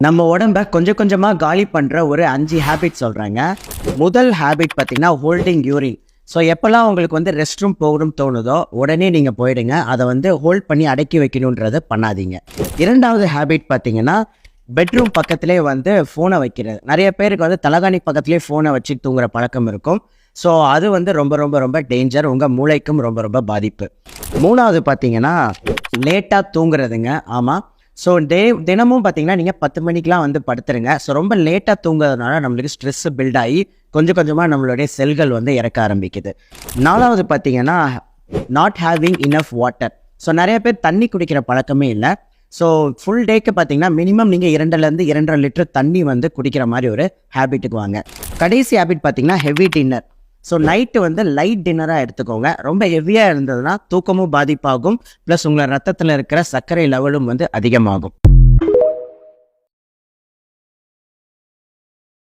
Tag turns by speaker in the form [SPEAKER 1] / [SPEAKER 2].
[SPEAKER 1] நம்ம உடம்ப கொஞ்சம் கொஞ்சமா காலி பண்ற ஒரு 5 ஹேபிட் சொல்றாங்க. முதல் ஹேபிட் பார்த்தீங்கன்னா ஹோல்டிங் யூரின். ஸோ எப்போல்லாம் உங்களுக்கு வந்து ரெஸ்ட் ரூம் போகணும்னு தோணுதோ உடனே நீங்கள் போயிடுங்க. அதை வந்து ஹோல்ட் பண்ணி அடக்கி வைக்கணுன்றதை பண்ணாதீங்க. இரண்டாவது ஹேபிட் பார்த்தீங்கன்னா பெட்ரூம் பக்கத்திலே வந்து ஃபோனை வைக்கிறது. நிறைய பேருக்கு வந்து தலகாணி பக்கத்துலேயே ஃபோனை வச்சு தூங்குற பழக்கம் இருக்கும். ஸோ அது வந்து ரொம்ப ரொம்ப ரொம்ப டேஞ்சர். உங்கள் மூளைக்கும் ரொம்ப ரொம்ப பாதிப்பு. மூணாவது பார்த்தீங்கன்னா லேட்டாக தூங்குறதுங்க. ஆமாம். ஸோ தினமும் பார்த்தீங்கன்னா நீங்கள் 10 மணிக்கெலாம் வந்து படுத்துருங்க. ஸோ ரொம்ப லேட்டாக தூங்குறதுனால நம்மளுக்கு ஸ்ட்ரெஸ்ஸு பில்ட் ஆகி கொஞ்சம் கொஞ்சமாக நம்மளுடைய செல்கள் வந்து இறக்க ஆரம்பிக்குது. நாலாவது பார்த்தீங்கன்னா not having enough water. So நிறைய பேர் தண்ணி குடிக்கிற பழக்கமே இல்லை. ஸோ ஃபுல் டேக்கு பார்த்தீங்கன்னா மினிமம் நீங்கள் 2லேருந்து 2.5 லிட்டர் தண்ணி வந்து குடிக்கிற மாதிரி ஒரு ஹேபிட்டுக்கு வாங்க. கடைசி ஹேபிட் பார்த்தீங்கன்னா ஹெவி டின்னர். ஸோ நைட்டு வந்து லைட் டின்னராக எடுத்துக்கோங்க. ரொம்ப ஹெவியாக இருந்ததுன்னா தூக்கமும் பாதிப்பாகும். ப்ளஸ் உங்களை ரத்தத்தில் இருக்கிற சர்க்கரை லெவலும் வந்து அதிகமாகும்.